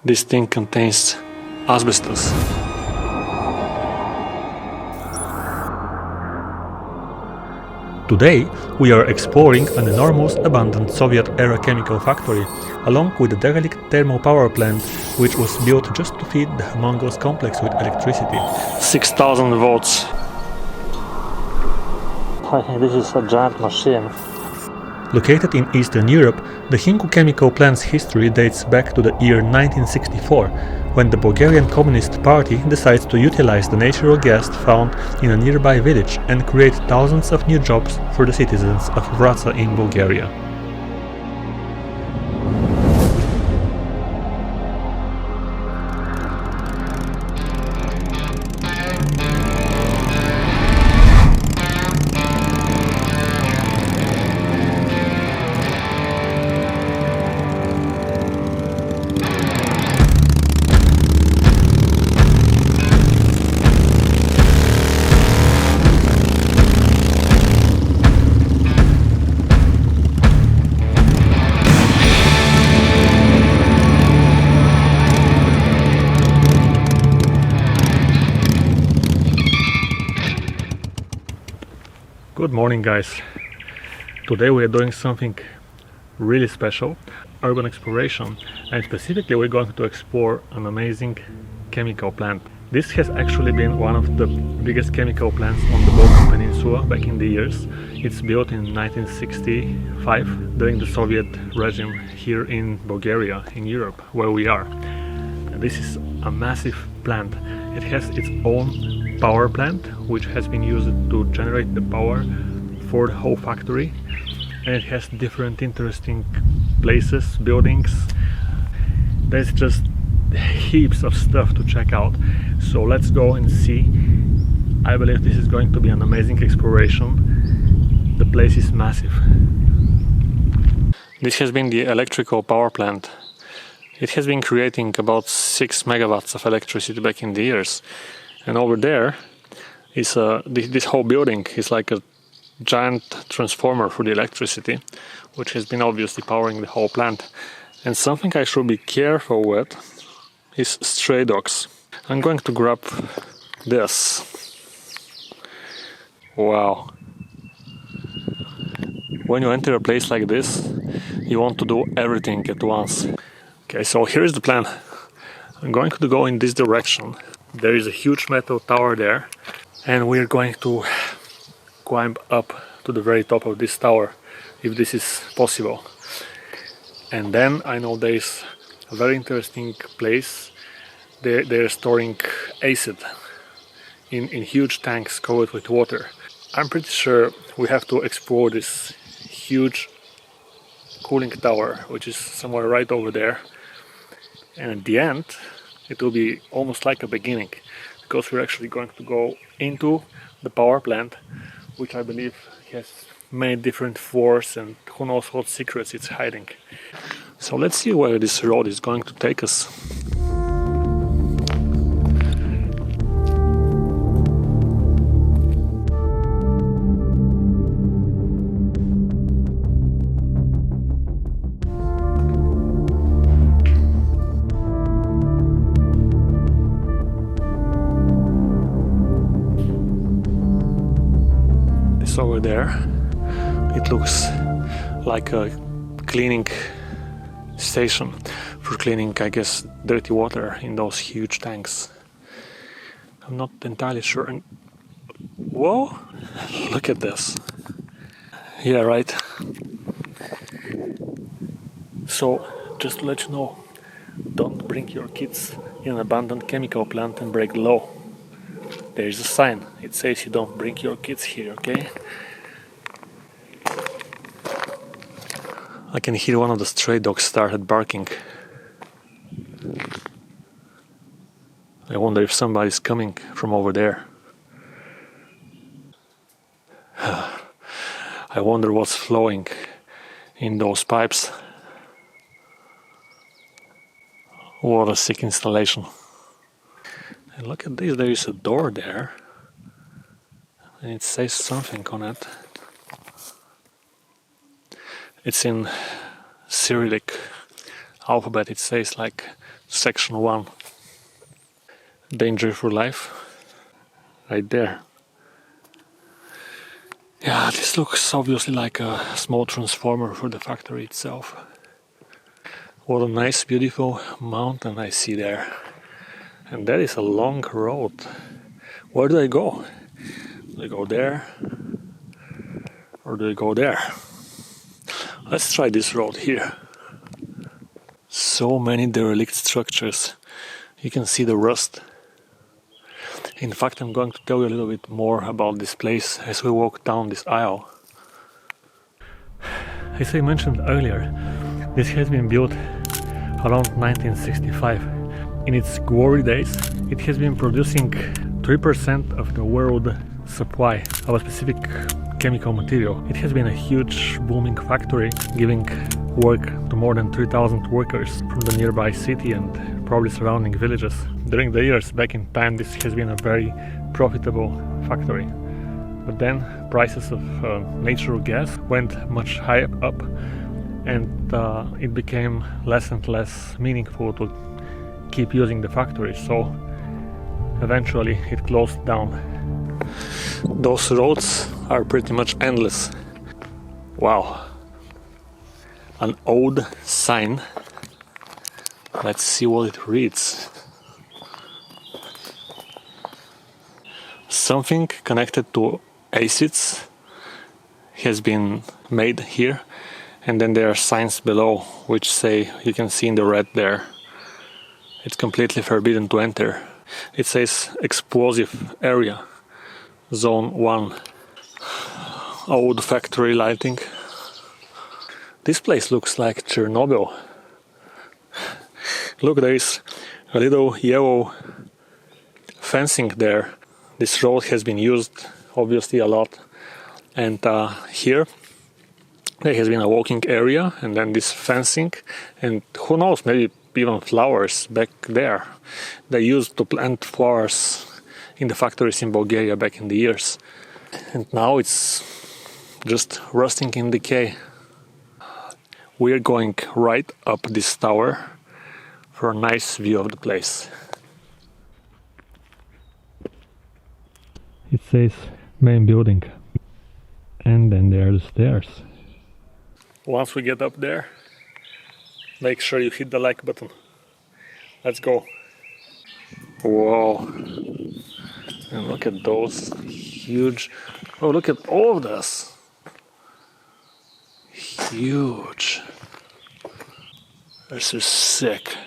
This thing contains asbestos. Today, we are exploring an enormous abandoned Soviet-era chemical factory, along with a derelict thermal power plant, which was built just to feed the humongous complex with electricity. 6,000 volts. This is a giant machine. Located in Eastern Europe, the Hinku chemical plant's history dates back to the year 1964, when the Bulgarian Communist Party decides to utilize the natural gas found in a nearby village and create thousands of new jobs for the citizens of Wrața in Bulgaria. Good morning, guys. Today we are doing something really special, urban exploration, and specifically we're going to explore an amazing chemical plant. This has actually been one of the biggest chemical plants on the Balkan Peninsula back in the years. It's built in 1965 during the Soviet regime here in Bulgaria, in Europe, where we are. And this is a massive plant. It has its own power plant, which has been used to generate the power for the whole factory, and it has different interesting places, buildings. There's just heaps of stuff to check out, so let's go and see. I believe this is going to be an amazing exploration. The place is massive. This has been the electrical power plant. It has been creating about 6 megawatts of electricity back in the years. And over there is this whole building is like a giant transformer for the electricity, which has been obviously powering the whole plant. And something I should be careful with is stray dogs. I'm going to grab this. Wow. When you enter a place like this, you want to do everything at once. Okay, so here's the plan. I'm going to go in this direction. There is a huge metal tower there, and we're going to climb up to the very top of this tower, if this is possible. And then I know there is a very interesting place. They're storing acid in huge tanks covered with water. I'm pretty sure we have to explore this huge cooling tower, which is somewhere right over there. And at the end, it will be almost like a beginning, because we're actually going to go into the power plant, which I believe has many different floors and who knows what secrets it's hiding. So let's see where this road is going to take us. Over there, it looks like a cleaning station for cleaning, I guess, dirty water in those huge tanks. I'm not entirely sure. Whoa, look at this. Yeah, right. So just to let you know, don't bring your kids in an abandoned chemical plant and break the law. There is a sign. It says you don't bring your kids here, okay? I can hear one of the stray dogs started barking. I wonder if somebody's coming from over there. I wonder what's flowing in those pipes. What a sick installation. And look at this, there is a door there. And it says something on it. It's in Cyrillic alphabet. It says like section 1. Danger for life. Right there. Yeah, this looks obviously like a small transformer for the factory itself. What a nice, beautiful mountain I see there. And that is a long road. Where do I go? Do I go there? Or do I go there? Let's try this road here. So many derelict structures. You can see the rust. In fact, I'm going to tell you a little bit more about this place as we walk down this aisle. As I mentioned earlier, this has been built around 1965. In its glory days, it has been producing 3% of the world supply of a specific chemical material. It has been a huge booming factory, giving work to more than 3,000 workers from the nearby city and probably surrounding villages. During the years back in time, this has been a very profitable factory. But then prices of natural gas went much higher up, and it became less and less meaningful to keep using the factory, so eventually it closed down. Those roads are pretty much endless. Wow. An old sign. Let's see what it reads. Something connected to acids has been made here, and then there are signs below which say, you can see in the red there, it's completely forbidden to enter. It says explosive area, zone 1. Old factory lighting. This place looks like Chernobyl. Look, there is a little yellow fencing there. This road has been used obviously a lot, and here there has been a walking area and then this fencing, and who knows, maybe even flowers back there. They used to plant flowers in the factories in Bulgaria back in the years, and now it's just rusting in decay. We are going right up this tower for a nice view of the place. It says main building, and then there are the stairs. Once we get up there, make sure you hit the like button. Let's go. Whoa. And look at those huge... Oh, look at all of this. Huge. This is sick.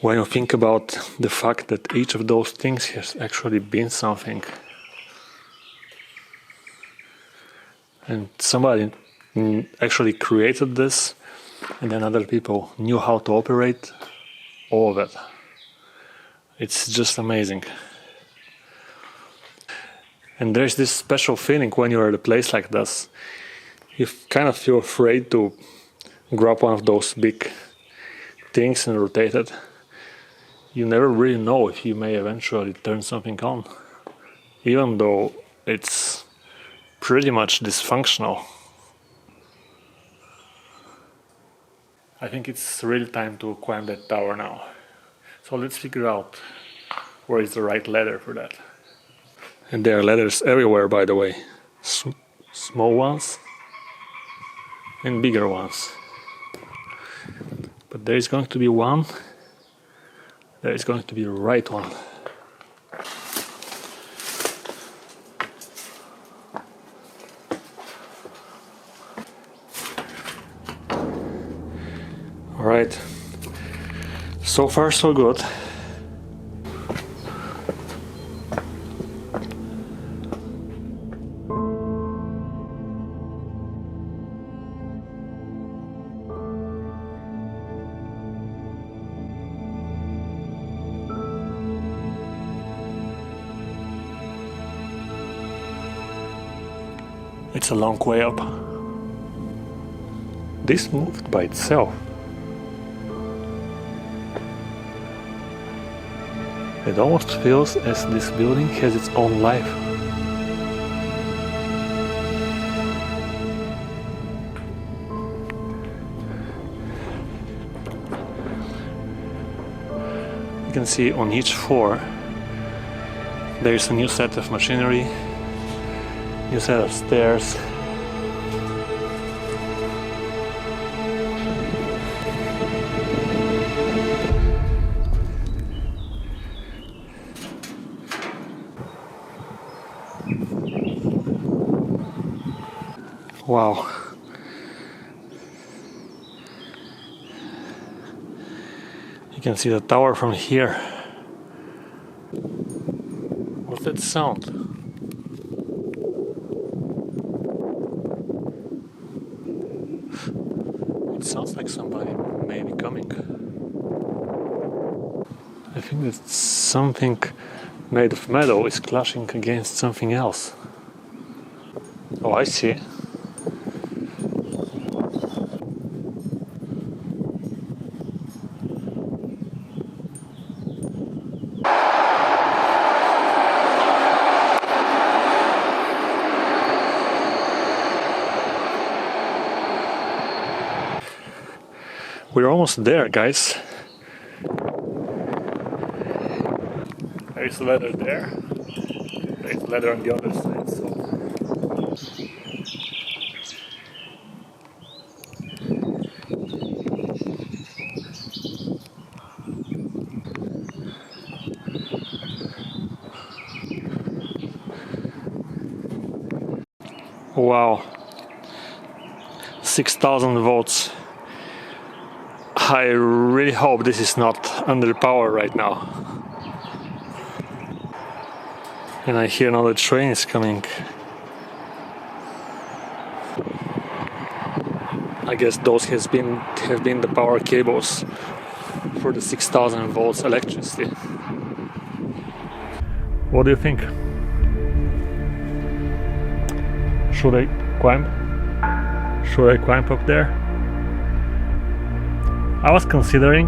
When you think about the fact that each of those things has actually been something, and somebody actually created this, and then other people knew how to operate all of it. It's just amazing. And there's this special feeling when you're at a place like this. You kind of feel afraid to grab one of those big things and rotate it. You never really know if you may eventually turn something on, even though it's pretty much dysfunctional. I think it's really time to climb that tower now. So let's figure out where is the right ladder for that. And there are ladders everywhere, by the way. Small ones and bigger ones. But there is going to be one. There is going to be the right one. Alright. So far so good. It's a long way up. This moved by itself. It almost feels as this building has its own life. can see on each floor there is a new set of machinery, new set of stairs. Wow. You can see the tower from here. What's that sound? It sounds like somebody maybe coming. I think that something made of metal is clashing against something else. Oh, I see. We're almost there, guys. There is leather there. There is leather on the other side, so... Wow. 6,000 volts. I really hope this is not under power right now. And I hear another train is coming. I guess those have been the power cables for the 6,000 volts electricity. What do you think? Should I climb? Should I climb up there? I was considering,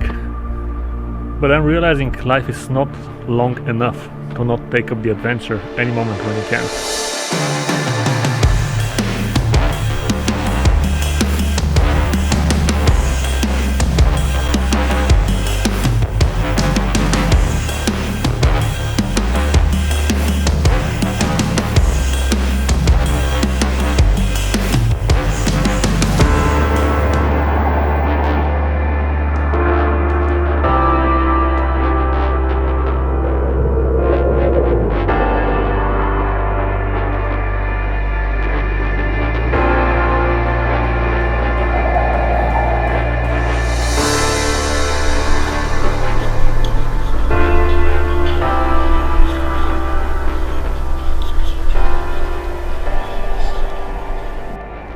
but I'm realizing life is not long enough to not take up the adventure any moment when you can.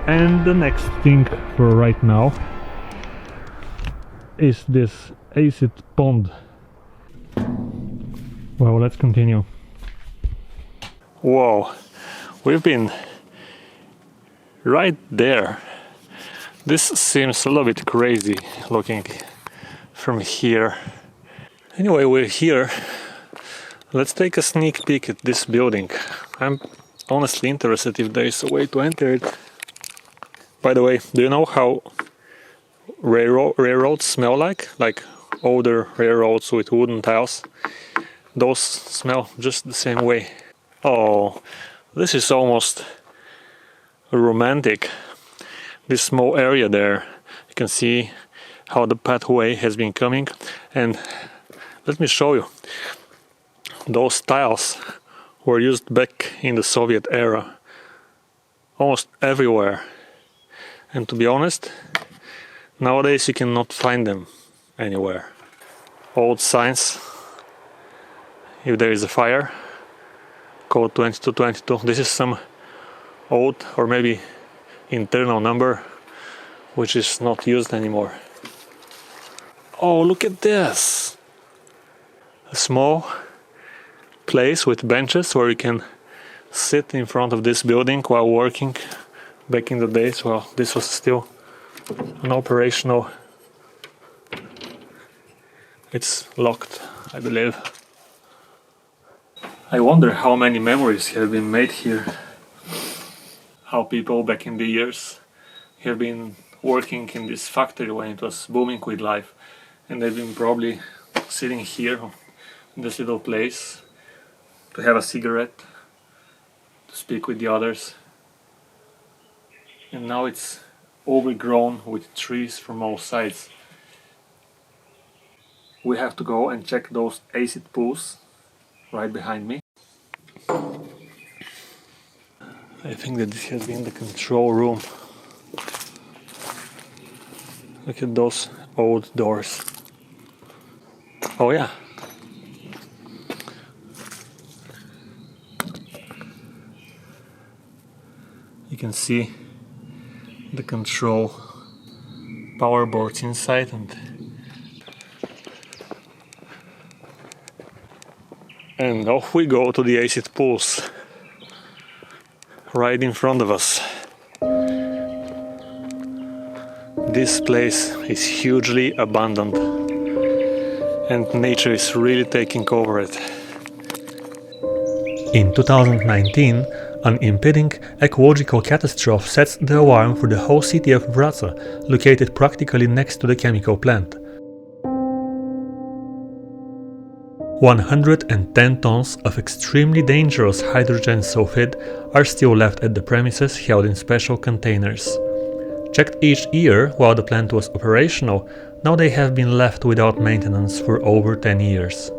And the next thing for right now is this acid pond. Well, let's continue. Whoa, we've been right there. This seems a little bit crazy looking from here. Anyway, we're here. Let's take a sneak peek at this building. I'm honestly interested if there is a way to enter it. By the way, do you know how railroads smell like? Like older railroads with wooden tiles. Those smell just the same way. Oh, this is almost romantic. This small area there, you can see how the pathway has been coming. And let me show you. Those tiles were used back in the Soviet era. Almost everywhere. And to be honest, nowadays you cannot find them anywhere. Old signs, if there is a fire, code 2222. This is some old or maybe internal number which is not used anymore. Oh, look at this! A small place with benches where you can sit in front of this building while working. Back in the days, well, this was still an operational. It's locked, I believe. I wonder how many memories have been made here. How people back in the years have been working in this factory when it was booming with life, and they've been probably sitting here in this little place to have a cigarette, to speak with the others. And now it's overgrown with trees from all sides. We have to go and check those acid pools right behind me. I think that this has been the control room. Look at those old doors. Oh yeah. You can see the control power boards inside, and off we go to the acid pools right in front of us. This place is hugely abandoned and nature is really taking over it. In 2019, an impending ecological catastrophe sets the alarm for the whole city of Wraca, located practically next to the chemical plant. 110 tons of extremely dangerous hydrogen sulfide are still left at the premises, held in special containers. Checked each year while the plant was operational, now they have been left without maintenance for over 10 years.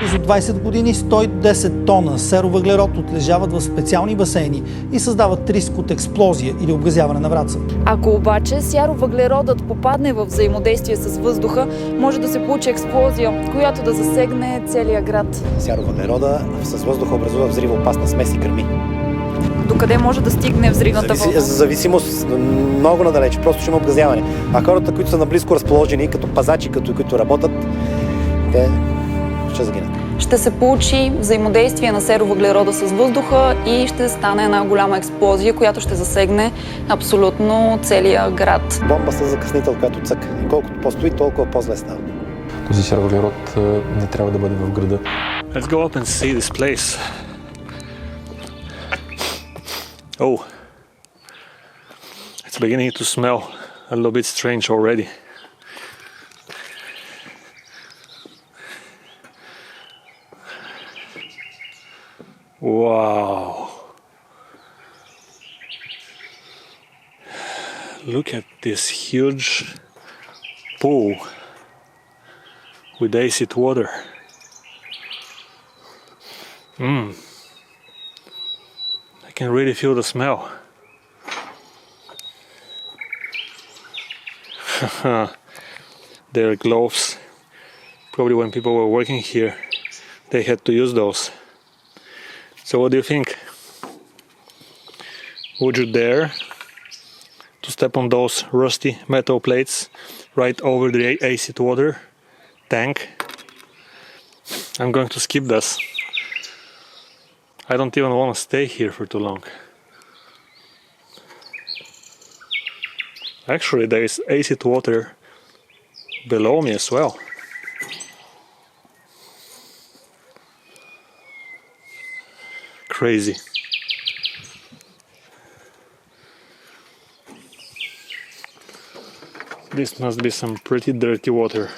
Близо 20 години 110 тона серовъглерод отлежават в специални басейни и създават риск от експлозия или обгазяване на Враца. Ако обаче сяровъглеродът попадне в взаимодействие с въздуха, може да се получи експлозия, която да засегне целия град. Сяровъглерода с въздуха образува взривоопасна смес и гърми. Докъде може да стигне взривната вълна? Зависимост много надалеч, просто ще има обгазяване. А хората, които са наблизко разположени, като пазачи, които работят, те ще загинат. Ще се получи взаимодействие на серовъглерода с въздуха и ще стане една голяма експлозия, която ще засегне абсолютно целия град. Бомба с закъснител, която цъка. И колкото по-стои, толкова по-зле става. Този серовъглерод не трябва да бъде в града. Let's go up and see this place. Oh, it's beginning to smell a little bit strange already. Wow. Look at this huge pool with acid water. I can really feel the smell. Their gloves. Probably when people were working here, they had to use those. So what do you think? Would you dare to step on those rusty metal plates right over the acid water tank? I'm going to skip this. I don't even want to stay here for too long. Actually, there is acid water below me as well. Crazy. This must be some pretty dirty water.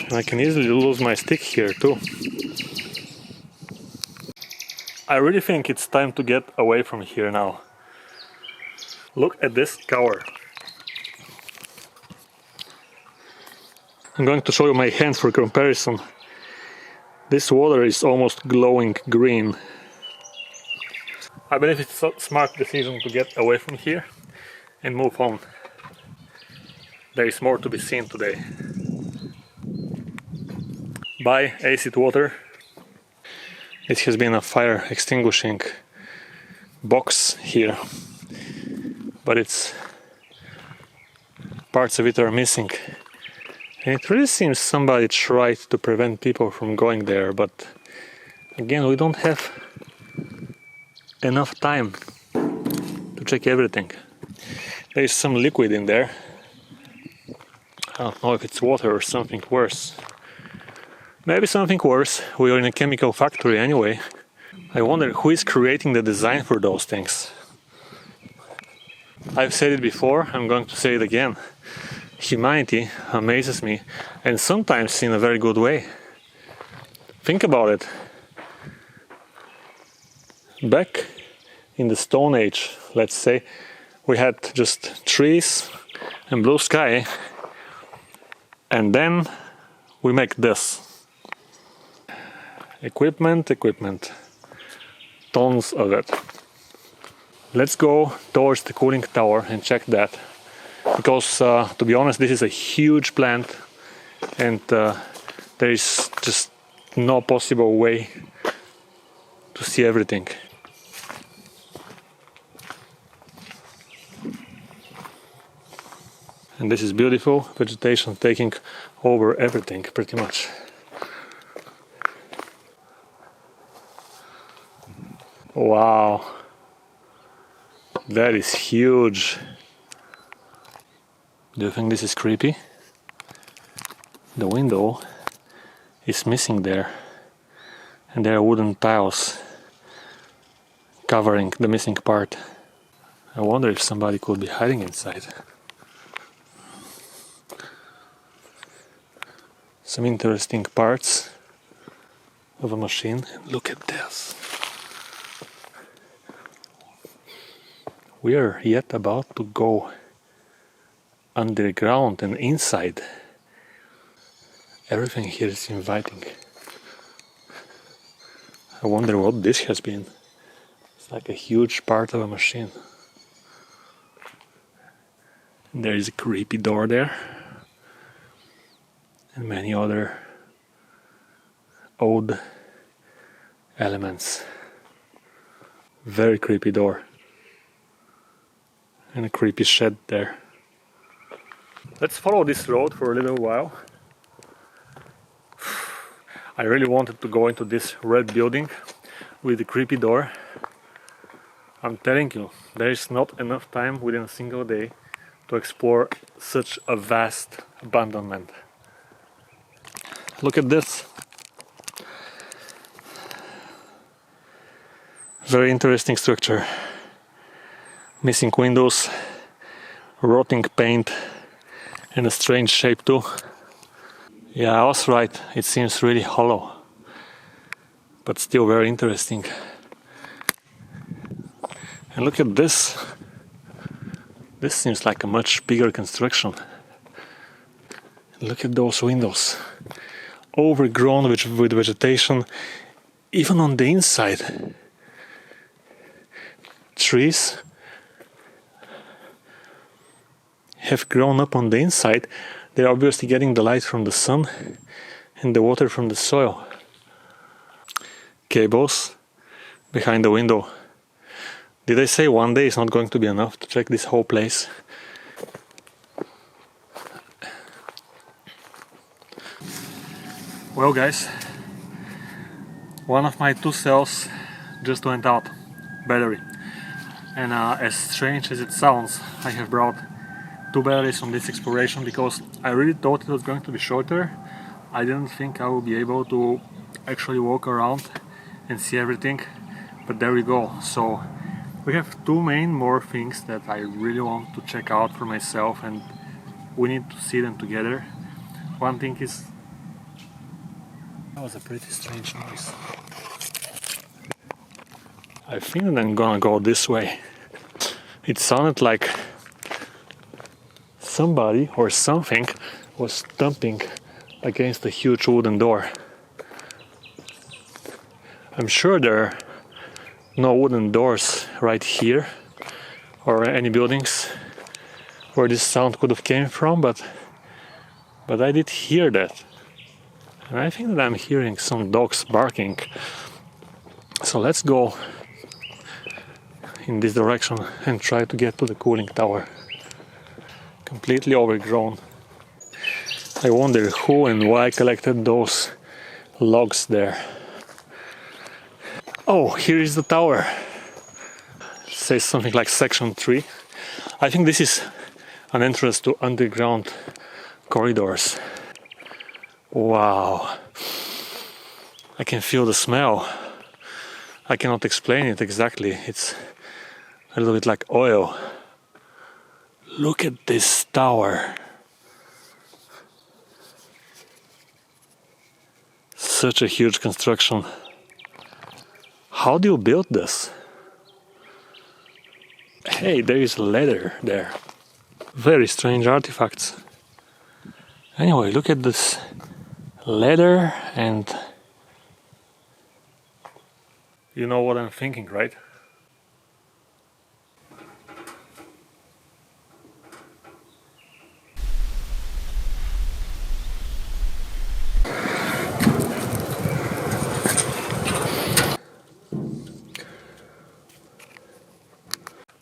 And I can easily lose my stick here too. I really think it's time to get away from here now. Look at this cover. I'm going to show you my hand for comparison. This water is almost glowing green. I believe it's a smart decision to get away from here and move on. There is more to be seen today. Bye, acid water. It has been a fire extinguishing box here, but parts of it are missing. And it really seems somebody tried to prevent people from going there, but again, we don't have enough time to check everything. There is some liquid in there. I don't know if it's water or something worse. Maybe something worse. We are in a chemical factory anyway. I wonder who is creating the design for those things. I've said it before, I'm going to say it again. humanity amazes me, and sometimes in a very good way. Think about it. Back in the Stone Age, let's say, we had just trees and blue sky, and then we make this. Equipment, tons of it. Let's go towards the cooling tower and check that, because to be honest, this is a huge plant, and there is just no possible way to see everything. And this is beautiful vegetation taking over everything pretty much. Wow, that is huge. Do you think this is creepy? The window is missing there, and there are wooden tiles covering the missing part. I wonder if somebody could be hiding inside. Some interesting parts of a machine. Look at this. We are yet about to go underground and inside. Everything here is inviting. I wonder what this has been. It's like a huge part of a machine. And there is a creepy door there. And many other odd elements. Very creepy door. And a creepy shed there. Let's follow this road for a little while. I really wanted to go into this red building with the creepy door. I'm telling you, there is not enough time within a single day to explore such a vast abandonment. Look at this. Very interesting structure. Missing windows, rotting paint, and a strange shape too. Yeah, I was right, it seems really hollow, but still very interesting. And look at this. This seems like a much bigger construction. Look at those windows. Overgrown with vegetation, even on the inside. Trees have grown up on the inside. They're obviously getting the light from the sun and the water from the soil. Cables behind the window. Did I say one day is not going to be enough to check this whole place? Well guys, one of my 2 cells just went out, battery. And as strange as it sounds, I have brought 2 batteries on this exploration because I really thought it was going to be shorter. I didn't think I would be able to actually walk around and see everything, but there we go. So we have 2 more things that I really want to check out for myself, and we need to see them together. One thing is, that was a pretty strange noise. I think that I'm gonna go this way. It sounded like somebody or something was thumping against a huge wooden door. I'm sure there are no wooden doors right here or any buildings where this sound could have came from, but I did hear that. And I think that I'm hearing some dogs barking. So let's go in this direction and try to get to the cooling tower. Completely overgrown. I wonder who and why collected those logs there. Oh, here is the tower. It says something like section 3. I think this is an entrance to underground corridors. Wow. I can feel the smell. I cannot explain it exactly. It's a little bit like oil. Look at this tower. such a huge construction. How do you build this? Hey, there is leather there. Very strange artifacts. Anyway, look at this leather, and you know what I'm thinking, right?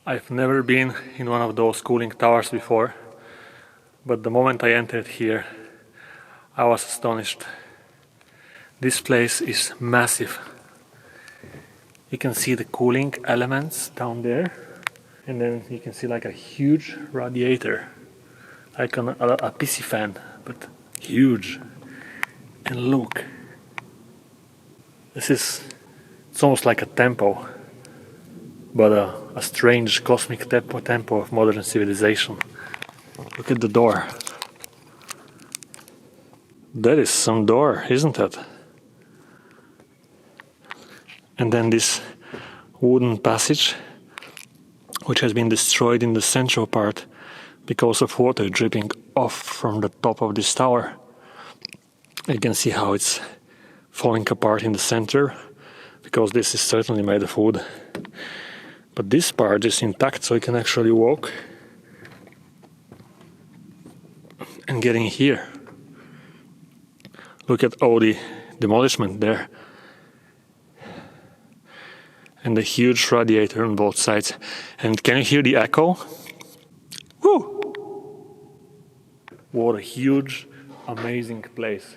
I've never been in one of those cooling towers before, but the moment I entered here, I was astonished. This place is massive. You can see the cooling elements down there, and then you can see like a huge radiator, like a PC fan, but huge. And look, it's almost like a tempo, but a strange cosmic tempo of modern civilization. Look at the door. That is some door, isn't it? And then this wooden passage, which has been destroyed in the central part because of water dripping off from the top of this tower. You can see how it's falling apart in the center, because this is certainly made of wood. But this part is intact, so you can actually walk and get in here. Look at all the demolishment there. And the huge radiator on both sides. And can you hear the echo? Woo! What a huge, amazing place.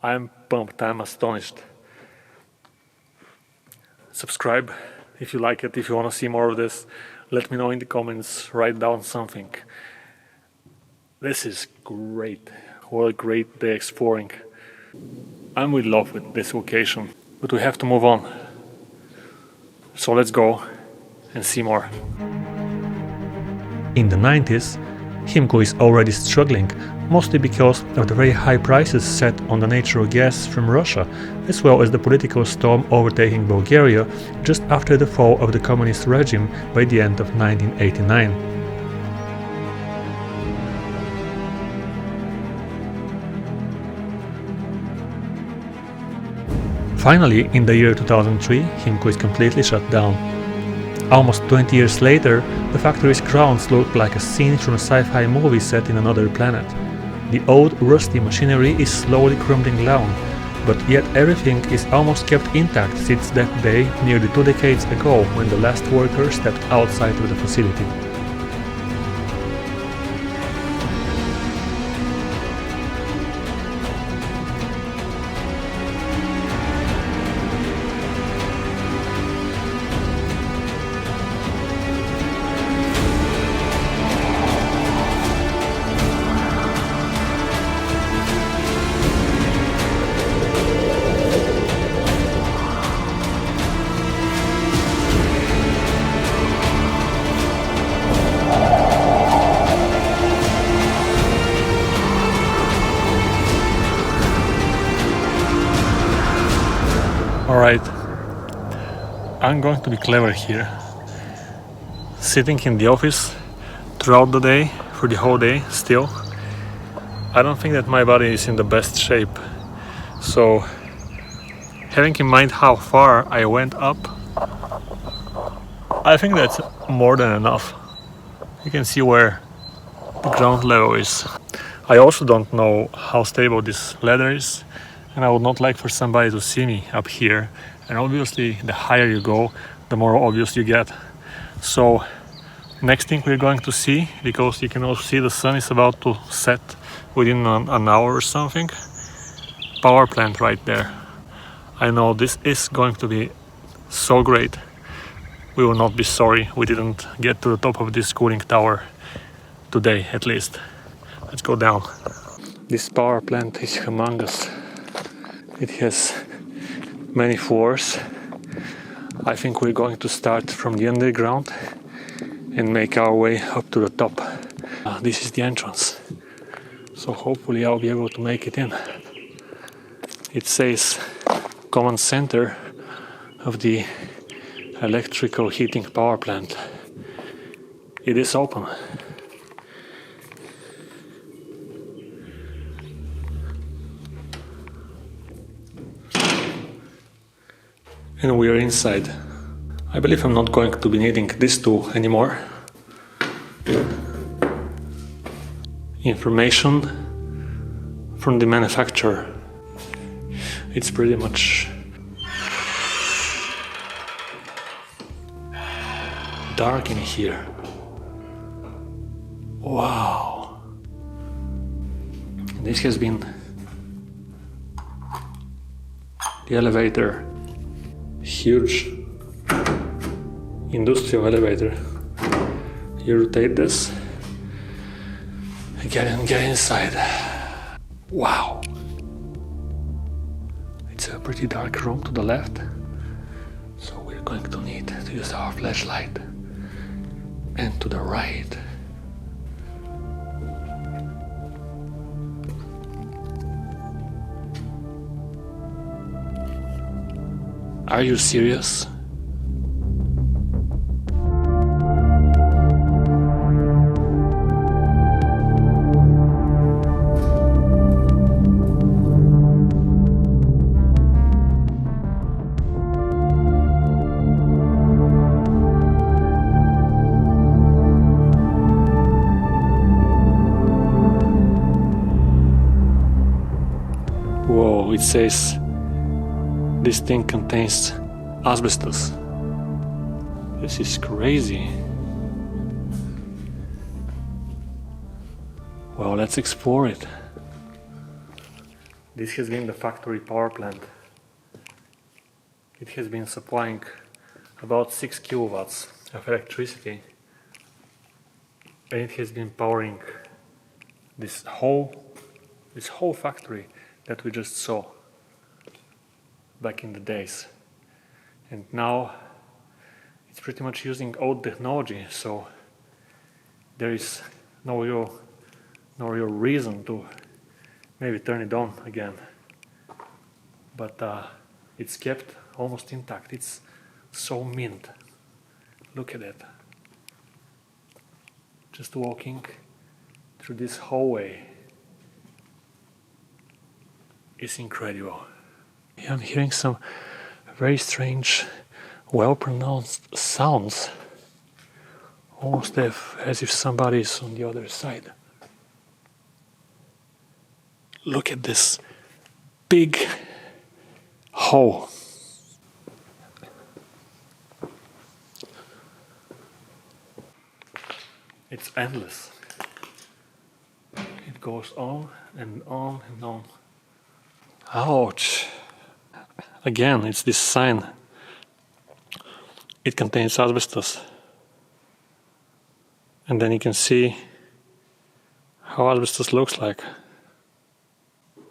I'm pumped, I'm astonished. Subscribe if you like it, if you want to see more of this. Let me know in the comments, write down something. This is great. What a great day exploring. I'm in love with this location, but we have to move on. So let's go and see more. In the 90s, Himko is already struggling, mostly because of the very high prices set on the natural gas from Russia, as well as the political storm overtaking Bulgaria just after the fall of the communist regime by the end of 1989. Finally, in the year 2003, Himko is completely shut down. Almost 20 years later, the factory's grounds look like a scene from a sci-fi movie set in another planet. The old, rusty machinery is slowly crumbling down, but yet everything is almost kept intact since that day nearly 2 decades ago, when the last worker stepped outside of the facility. Alright, I'm going to be clever here. Sitting in the office throughout the day, for the whole day still, I don't think that my body is in the best shape. So, having in mind how far I went up, I think that's more than enough. You can see where the ground level is. I also don't know how stable this ladder is, and I would not like for somebody to see me up here. And obviously, the higher you go, the more obvious you get. So, next thing we're going to see, because you can also see the sun is about to set within an hour or something. Power plant right there. I know this is going to be so great. We will not be sorry we didn't get to the top of this cooling tower today, at least. Let's go down. This power plant is humongous. It has many floors. I think we're going to start from the underground and make our way up to the top. This is the entrance. So hopefully I'll be able to make it in. it says command center of the electrical heating power plant. It is open. And we are inside. I believe I'm not going to be needing this tool anymore. Information from the manufacturer. It's pretty much dark in here. Wow. This has been the elevator. Huge industrial elevator. You rotate this, get inside. Wow. It's a pretty dark room to the left, so we're going to need to use our flashlight. And to the right. Are you serious? Whoa, it says this thing contains asbestos. This is crazy. Well, let's explore it. This has been the factory power plant. It has been supplying about 6 kilowatts of electricity, and it has been powering this whole factory that we just saw back in the days. And now it's pretty much using old technology, so there is no real reason to maybe turn it on again. But it's kept almost intact. It's so mint. Look at it. Just walking through this hallway is incredible. I'm hearing some very strange, well-pronounced sounds, almost as if somebody is on the other side. Look at this big hole. It's endless. It goes on and on and on. Ouch! Again, it's this sign. It contains asbestos. And then you can see how asbestos looks like.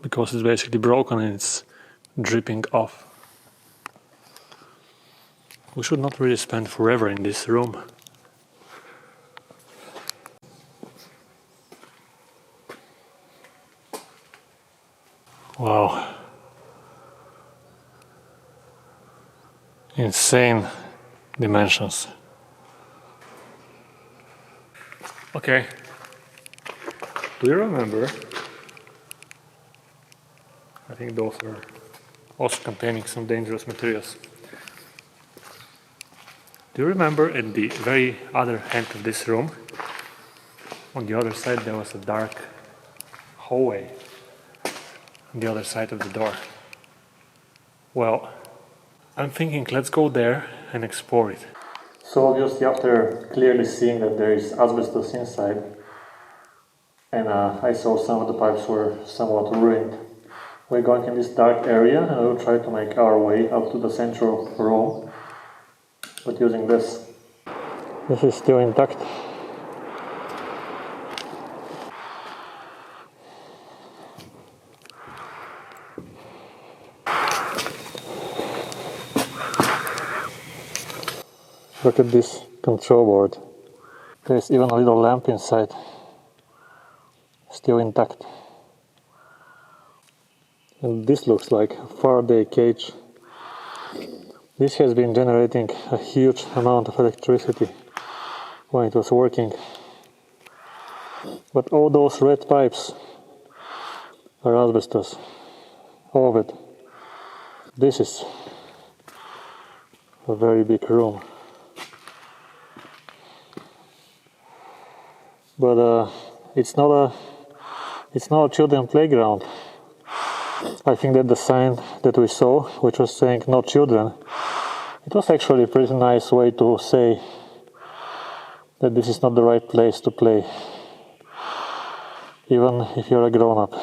Because it's basically broken and it's dripping off. We should not really spend forever in this room. Wow. Insane dimensions. Okay. Do you remember? I think those are also containing some dangerous materials. Do you remember at the very other end of this room, on the other side there was a dark hallway on the other side of the door? Well, I'm thinking let's go there and explore it. So obviously after clearly seeing that there is asbestos inside, and I saw some of the pipes were somewhat ruined, we're going in this dark area and we'll try to make our way up to the central room, but using this. This is still intact. Look at this control board. There's even a little lamp inside, still intact. And this looks like a Faraday cage. This has been generating a huge amount of electricity when it was working. But all those red pipes are asbestos. All of it. This is a very big room. But it's not a children playground. I think that the sign that we saw, which was saying no children, it was actually a pretty nice way to say that this is not the right place to play, even if you're a grown-up.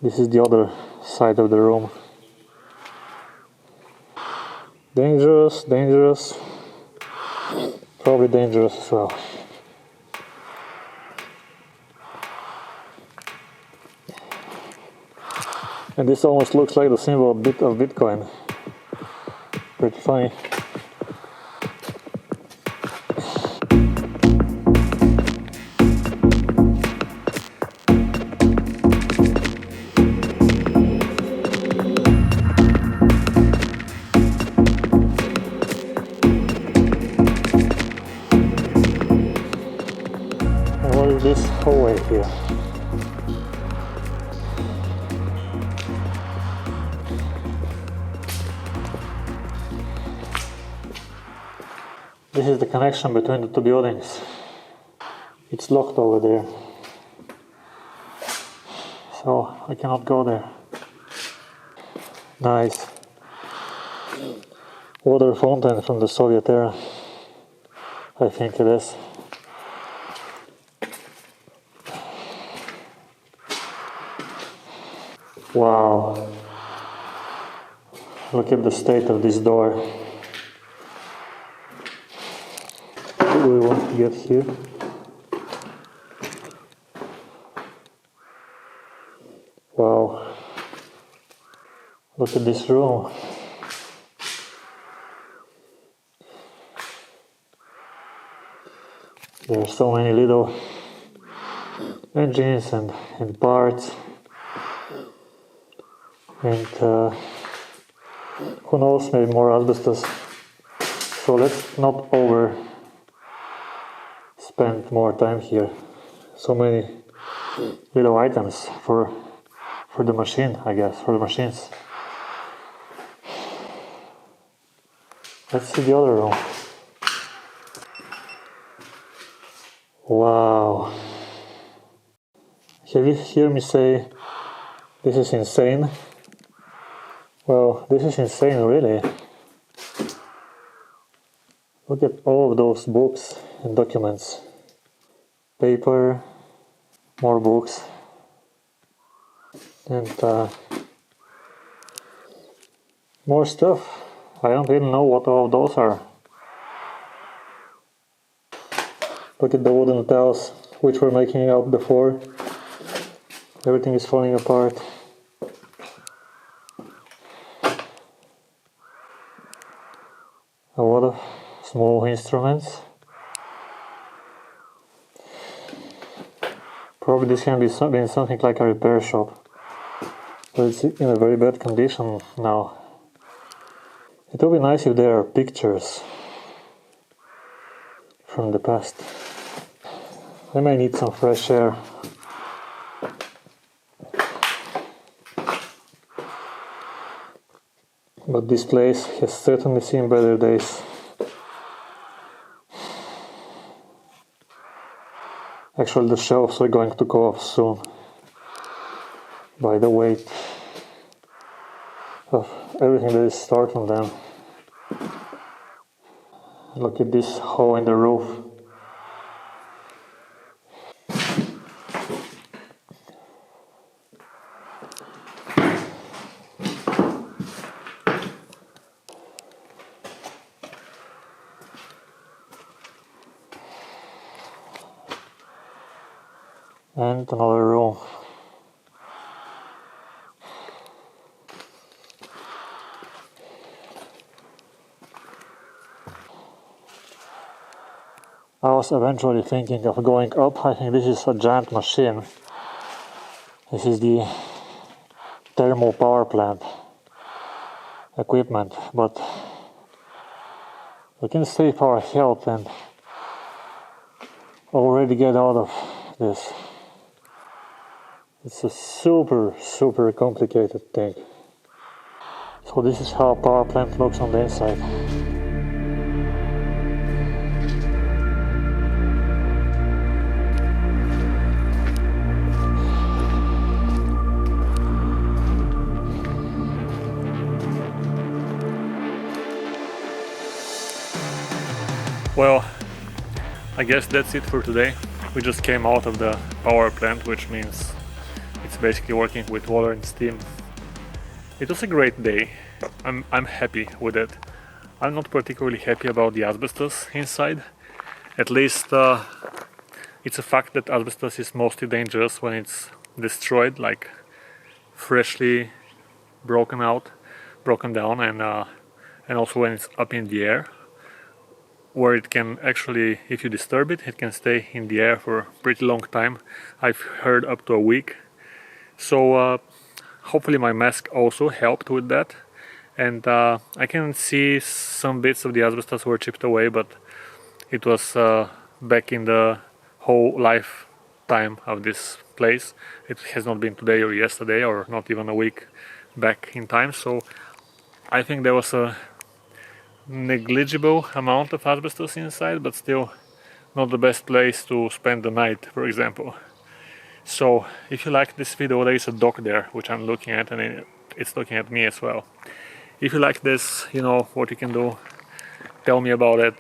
This is the other side of the room. Dangerous, dangerous, probably dangerous as well. And this almost looks like the symbol of Bitcoin. Pretty funny. And what is this hallway here? This is the connection between the two buildings. It's locked over there, so I cannot go there. Nice. Water fountain from the Soviet era, I think it is. Wow. Look at the state of this door. Do we want to get here? Wow. Look at this room. There are so many little engines and parts. And who knows, maybe more asbestos. So let's not spend more time here. So many little items for the machine, I guess, for the machines. Let's see the other room. Wow. Have you heard me say this is insane? Well, this is insane, really. Look at all of those books and documents. Paper, more books, and more stuff. I don't even know what all of those are. Look at the wooden tiles which were making out before. Everything is falling apart. A lot of small instruments. Probably this can be been something like a repair shop, but it's in a very bad condition now. It would be nice if there are pictures from the past. I may need some fresh air. But this place has certainly seen better days. Actually, the shelves are going to go off soon by the weight of everything that is stored on them. Look at this hole in the roof. And another room. I was eventually thinking of going up. I think this is a giant machine. This is the thermal power plant equipment, but we can save our health and already get out of this. It's a super complicated thing. So this is how a power plant looks on the inside. Well, I guess that's it for today. We just came out of the power plant, which means it's basically working with water and steam. It was a great day. I'm happy with it. I'm not particularly happy about the asbestos inside. At least it's a fact that asbestos is mostly dangerous when it's destroyed, like freshly broken down, and also when it's up in the air, where it can actually, if you disturb it, it can stay in the air for a pretty long time. I've heard up to a week. So hopefully my mask also helped with that. And I can see some bits of the asbestos were chipped away, but it was back in the whole lifetime of this place. It has not been today or yesterday or not even a week back in time. So I think there was a negligible amount of asbestos inside, but still not the best place to spend the night, for example. So if you like this video, there is a dog there which I'm looking at, and it's looking at me as well. If you like this, you know what you can do. Tell me about it.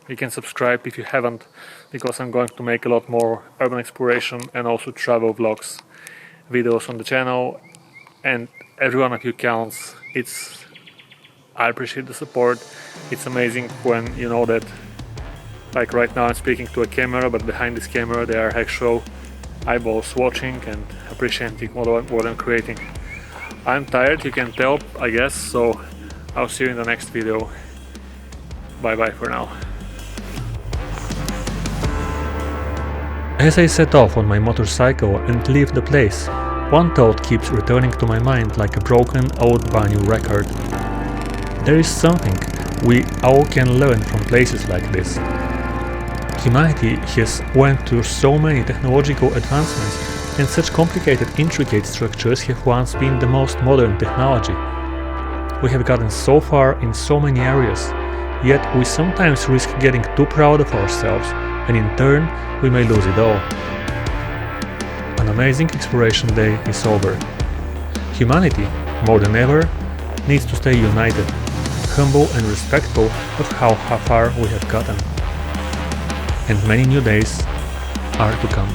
You can subscribe if you haven't, because I'm going to make a lot more urban exploration and also travel vlogs videos on the channel, and every one of you counts. I appreciate the support. It's amazing when you know that, like right now I'm speaking to a camera, but behind this camera there are actual eyeballs watching and appreciating what I'm creating. I'm tired, you can tell, I guess, so I'll see you in the next video. Bye bye for now. As I set off on my motorcycle and leave the place, one thought keeps returning to my mind like a broken old vinyl record. There is something we all can learn from places like this. Humanity has went through so many technological advancements, and such complicated, intricate structures have once been the most modern technology. We have gotten so far in so many areas, yet we sometimes risk getting too proud of ourselves, and in turn we may lose it all. An amazing exploration day is over. Humanity, more than ever, needs to stay united, humble and respectful of how far we have gotten. And many new days are to come.